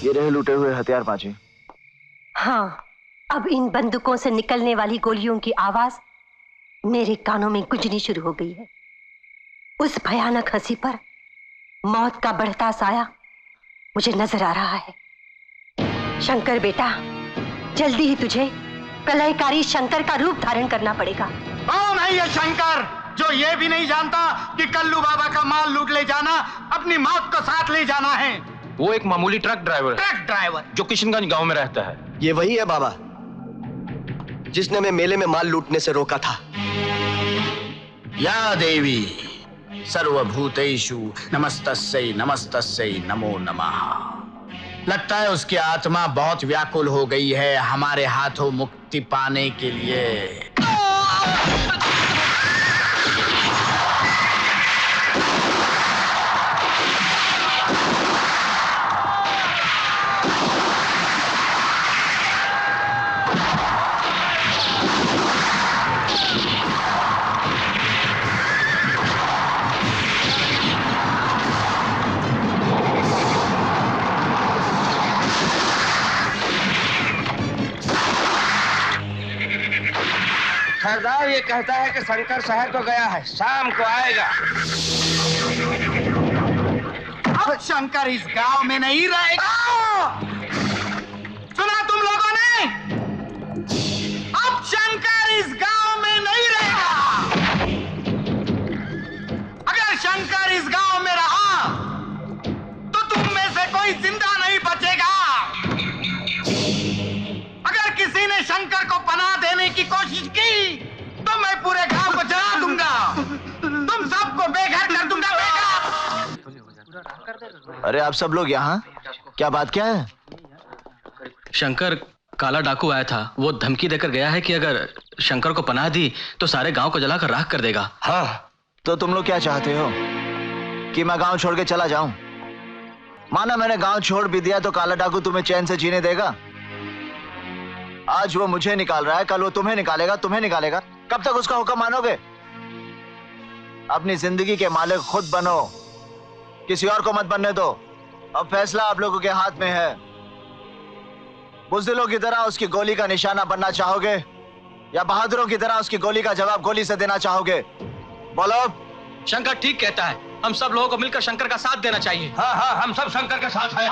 ये रहे लूटे हुए हथियार पाजी। हाँ, अब इन बंदूकों से निकलने वाली गोलियों की आवाज मेरे कानों में गूंजनी शुरू हो गई है। उस भयानक हंसी पर मौत का बढ़ता साया मुझे नजर आ रहा है। शंकर बेटा, जल्दी ही तुझे प्रलयकारी शंकर का रूप धारण करना पड़ेगा। कौन है ये शंकर जो ये भी नहीं जानता कि कल्लू बाबा का माल लूट ले जाना अपनी मौत को साथ ले जाना है? वो एक मामूली ट्रक ड्राइवर है। ट्रक ड्राइवर जो किशनगंज गांव में रहता है। ये वही है बाबा जिसने हमें मेले में माल लूटने से रोका था। या देवी सर्वभूतेषु नमस्तस्यै नमस्तस्यै नमो नमः। लगता है उसकी आत्मा बहुत व्याकुल हो गई है हमारे हाथों मुक्ति पाने के लिए। सरदार ये कहता है कि शंकर शहर तो गया है, शाम को आएगा। अब शंकर इस गांव में नहीं रहेगा। सुना तुम लोगों ने? अब शंकर इस गांव में नहीं रहेगा। अगर शंकर इस गांव में रहा तो तुम में से कोई जिंदा नहीं बचेगा। अगर किसी ने शंकर को पनाह देने की कोशिश की तो मैं पूरे गांव को जला दूंगा। तुम सबको बेघर कर दूंगा, बेघर। अरे आप सब लोग यहाँ, क्या बात क्या है? शंकर काला डाकू आया था। वो धमकी देकर गया है कि अगर शंकर को पनाह दी तो सारे गांव को जलाकर राख कर देगा। हाँ, तो तुम लोग क्या चाहते हो कि मैं गांव छोड़ के चला जाऊं? माना मैंने गांव छोड़ भी दिया तो काला डाकू तुम्हें चैन से जीने देगा? आज वो मुझे निकाल रहा है, कल वो तुम्हें निकालेगा, तुम्हें निकालेगा। कब तक उसका हुक्म मानोगे? अपनी जिंदगी के मालिक खुद बनो, किसी और को मत बनने दो। अब फैसला आप लोगों के हाथ में है। बुज़दिलों की तरह उसकी गोली का निशाना बनना चाहोगे या बहादुरों की तरह उसकी गोली का जवाब गोली से देना चाहोगे? बोलो। शंकर ठीक कहता है, हम सब लोगों को मिलकर शंकर का साथ देना चाहिए। हाँ हाँ, हम सब शंकर के साथ हैं।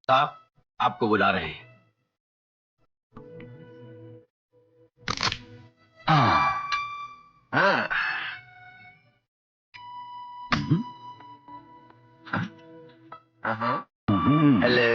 साहब आपको बुला रहे हैं। हेलो।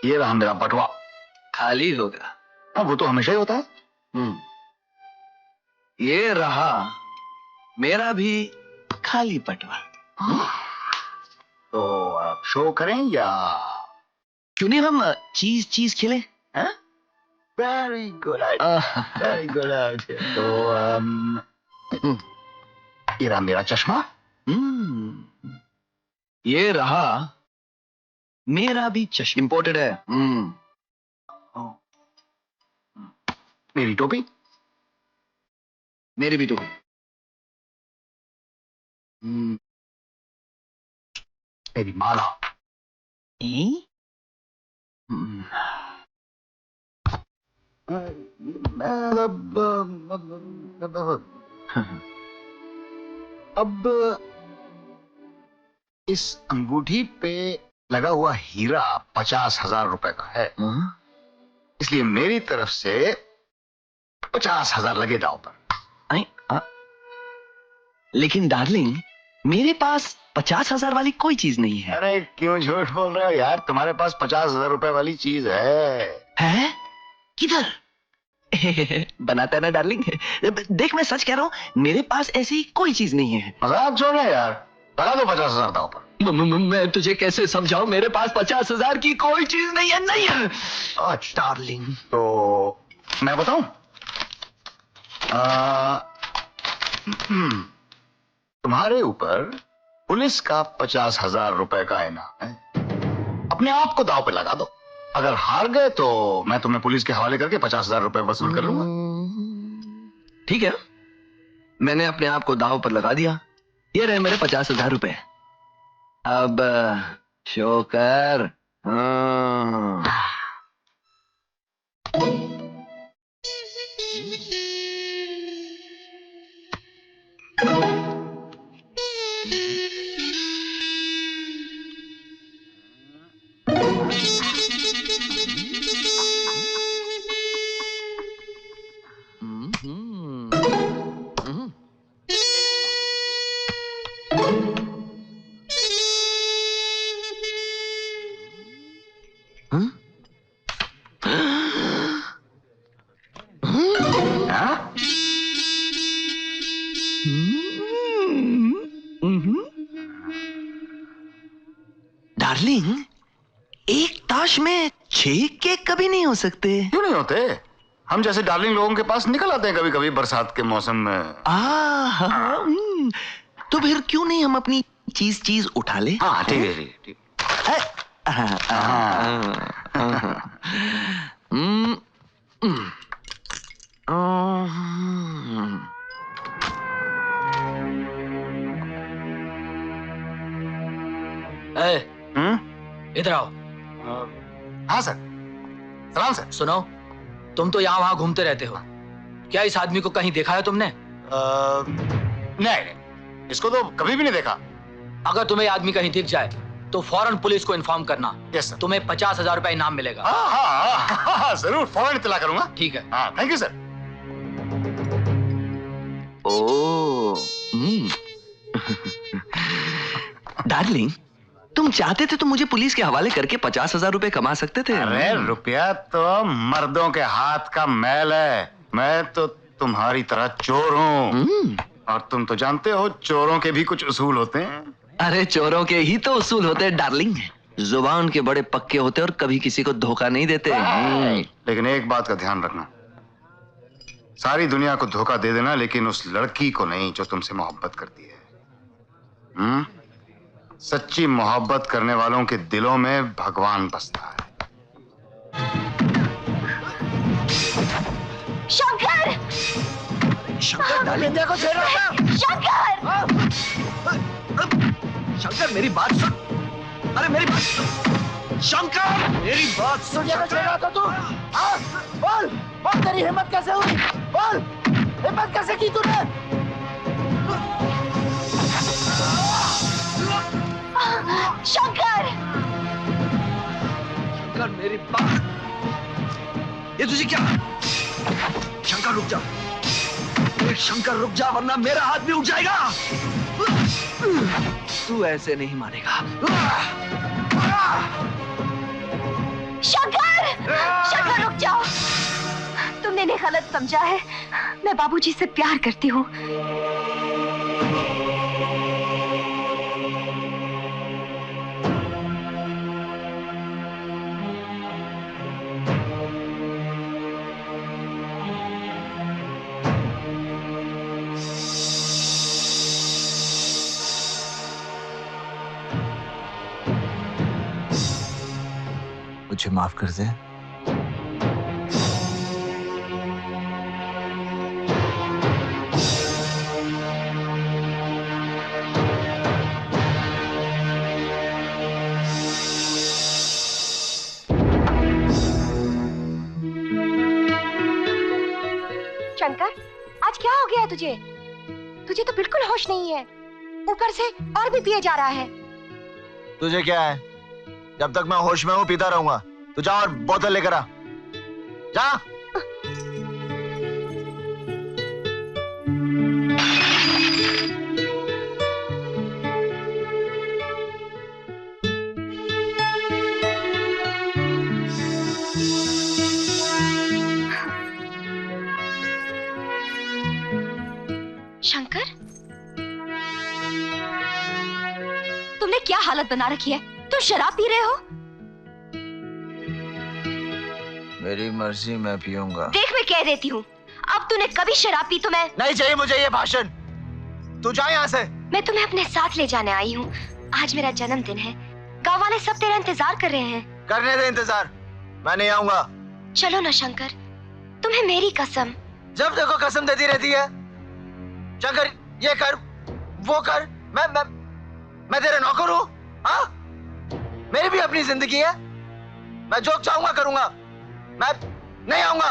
ये रहा मेरा बटुआ। खाली होगा। अब वो तो हमेशा ही होता है। ये रहा मेरा भी खाली पटवा। तो आप शो करें या क्यों नहीं हम चीज चीज खेलें? Very good idea, very good idea. तो ये रहा मेरा चश्मा। ये रहा मेरा भी चश्मा। इंपोर्टेड है। मेरी टोपी। मेरी भी टोपी। मेरी माला। अब इस अंगूठी पे लगा हुआ हीरा 50,000 रुपए का है, इसलिए मेरी तरफ से 50,000 लगे दांव पर। लेकिन डार्लिंग, मेरे पास 50,000 वाली कोई चीज नहीं है। अरे क्यों झूठ बोल रहे हो यार, तुम्हारे पास 50,000 रुपए वाली चीज है। है? किधर? बनाता है ना डार्लिंग। देख, मैं सच कह रहा हूँ, मेरे पास ऐसी कोई चीज नहीं है। मजाक छोड़ रहे यार, लगा दो 50,000 दांव पर। मैं तुझे कैसे समझाऊं, मेरे पास 50,000 की कोई चीज नहीं है। नहीं है अच्छा डार्लिंग। तो मैं बताऊं, तुम्हारे ऊपर पुलिस का 50,000 रुपए का इनाम है, अपने आप को दांव पे लगा दो। अगर हार गए तो मैं तुम्हें पुलिस के हवाले करके 50,000 रुपए वसूल कर लूंगा। ठीक है, मैंने अपने आप को दांव पर लगा दिया। ये रहे मेरे 50,000 रुपए। अब शो कर। डार्लिंग, एक ताश में 6 केक कभी नहीं हो सकते। क्यों नहीं होते? हम जैसे डार्लिंग लोगों के पास निकल आते हैं कभी कभी बरसात के मौसम में। तो फिर क्यों नहीं हम अपनी चीज उठा ले? हाँ ठीक है, ठीक। इधर आओ। हाँ सर, सलाम सर। सुनो, तुम तो यहाँ वहां घूमते रहते हो, क्या इस आदमी को कहीं देखा है तुमने? नहीं, इसको तो कभी भी नहीं देखा। अगर तुम्हें ये आदमी कहीं दिख जाए तो फौरन पुलिस को इन्फॉर्म करना। Yes sir. तुम्हें 50,000 रुपए इनाम मिलेगा। हाँ, जरूर फौरन इत्तला करूंगा। ठीक है। हाँ, थैंक यू सर। डार्लिंग, तुम चाहते थे तो मुझे पुलिस के हवाले करके 50,000 रुपए कमा सकते थे। अरे रुपया तो मर्दों के हाथ का मैल है, मैं तो तुम्हारी तरह चोर हूँ। और तुम तो जानते हो चोरों के भी कुछ उसूल होते हैं। अरे चोरों के ही तो उसूल होते हैं डार्लिंग, जुबान के बड़े पक्के होते और कभी किसी को धोखा नहीं देते। लेकिन एक बात का ध्यान रखना, सारी दुनिया को धोखा दे देना, लेकिन उस लड़की को नहीं जो तुमसे मोहब्बत करती है। सच्ची मोहब्बत करने वालों के दिलों में भगवान बसता है। शंकर! शंकर, डार्लिंग देखो, शंकर! शंकर मेरी बात सुन। अरे मेरी बात सुन शंकर, मेरी बात सुन। तो तू बोल बोल, तेरी हिम्मत कैसे हुई? बोल, हिम्मत कैसे की तूने? शंकर! शंकर मेरी बात, ये तुझे क्या? शंकर रुक जा, शंकर रुक जा, वरना मेरा हाथ भी उठ जाएगा। तू ऐसे नहीं मानेगा। शंकर! शंकर रुक जाओ, तुमने इन्हें गलत समझा है। मैं बाबूजी से प्यार करती हूँ। मुझे माफ कर दे। शंकर, आज क्या हो गया है तुझे? तुझे तो बिल्कुल होश नहीं है, ऊपर से और भी पिए जा रहा है। तुझे क्या है? जब तक मैं होश में हूं पीता रहूंगा। तू जा और बोतल लेकर आ, जा। शंकर, तुमने क्या हालत बना रखी है? तुम शराब पी रहे हो? मेरी मर्जी, मैं पीऊंगा। देख, मैं कह देती हूँ, अब तूने कभी शराब पी तो मैं नहीं चाहिए मुझे ये भाषण। तू जा यहाँ से। मैं तुम्हें अपने साथ ले जाने आई हूँ। आज मेरा जन्मदिन है, गाँव वाले सब तेरा इंतजार कर रहे हैं। करने दे इंतजार, मैं नहीं आऊंगा। चलो ना शंकर, तुम्हें मेरी कसम। जब देखो कसम देती रहती है। शंकर, ये कर, वो कर। मैं तेरे नौकर हूँ? हाँ, मेरी भी अपनी जिंदगी है। मैं जो चाहूंगा करूंगा। मैं नहीं आऊंगा।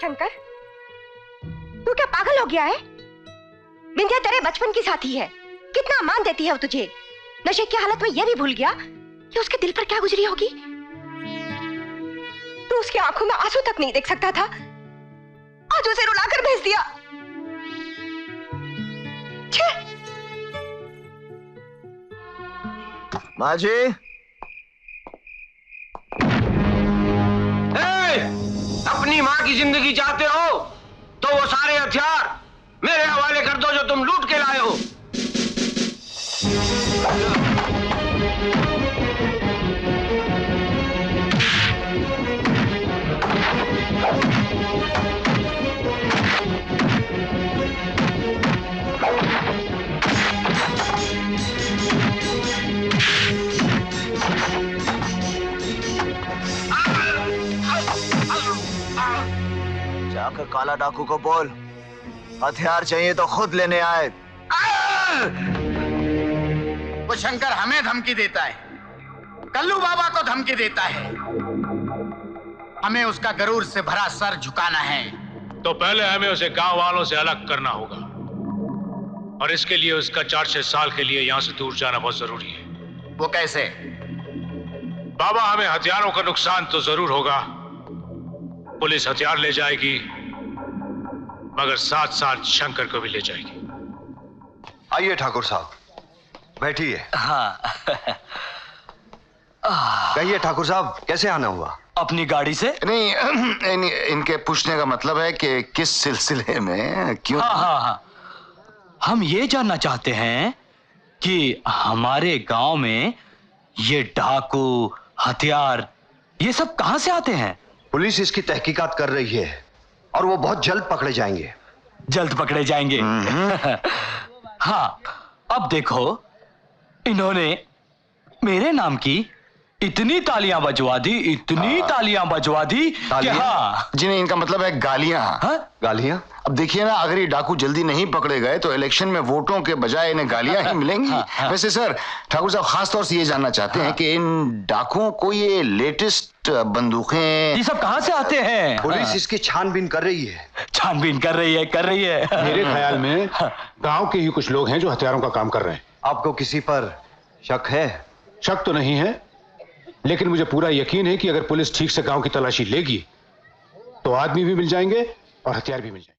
शंकर, तू क्या पागल हो गया है? विंध्या तेरे बचपन की साथी है, कितना मान देती है वो तुझे। नशे की हालत में यह भी भूल गया कि उसके दिल पर क्या गुजरी होगी। तू उसकी आंखों में आंसू तक नहीं देख सकता था, आज उसे रुलाकर भेज दिया। छे! माँ जी, अपनी माँ की जिंदगी चाहते हो तो वो सारे हथियार मेरे हवाले कर दो जो तुम लूट के लाए हो। जाकर काला डाकू को बोल, हथियार चाहिए तो खुद लेने आए। वो शंकर हमें धमकी देता है, कल्लू बाबा को धमकी देता है। हमें उसका गरूर से भरा सर झुकाना है। तो पहले हमें उसे गांव वालों से अलग करना होगा, और इसके लिए उसका 4-6 साल के लिए यहां से दूर जाना बहुत जरूरी है। वो कैसे? बाबा, हमें हथियारों का नुकसान तो जरूर होगा, पुलिस हथियार ले जाएगी, मगर साथ साथ शंकर को भी ले जाएगी। आइए ठाकुर साहब, बैठिए। हाँ। कहिए ठाकुर साहब, कैसे आना हुआ? अपनी गाड़ी से? नहीं, इनके पूछने का मतलब है कि किस सिलसिले में, क्यों? हाँ। हम ये जानना चाहते हैं कि हमारे गांव में ये डाकू, हथियार, ये सब कहां से आते हैं? पुलिस इसकी तहकीकात कर रही है और वो बहुत जल्द पकड़े जाएंगे। जल्द पकड़े जाएंगे? हाँ, अब देखो, इन्होंने मेरे नाम की इतनी तालियां बजवा दी, इतनी तालियां बजवा दी कि हाँ। जी नहीं, इनका मतलब है गालियां। हाँ? गालियां? अब देखिए ना, अगर ये डाकू जल्दी नहीं पकड़े गए तो इलेक्शन में वोटों के बजाय इन्हें गालियां ही मिलेंगी। वैसे सर, ठाकुर साहब खास तौर से ये जानना चाहते हैं कि इन डाकुओं को ये लेटेस्ट बंदूकें, ये सब कहां से आते हैं? पुलिस इसकी छानबीन कर रही है। छानबीन कर रही है। मेरे ख्याल में गांव के ही कुछ लोग हैं जो हथियारों का काम कर रहे हैं। आपको किसी पर शक है? शक तो नहीं है, लेकिन मुझे पूरा यकीन है कि अगर पुलिस ठीक से गांव की तलाशी लेगी तो आदमी भी मिल जाएंगे और हथियार भी मिल जाएंगे।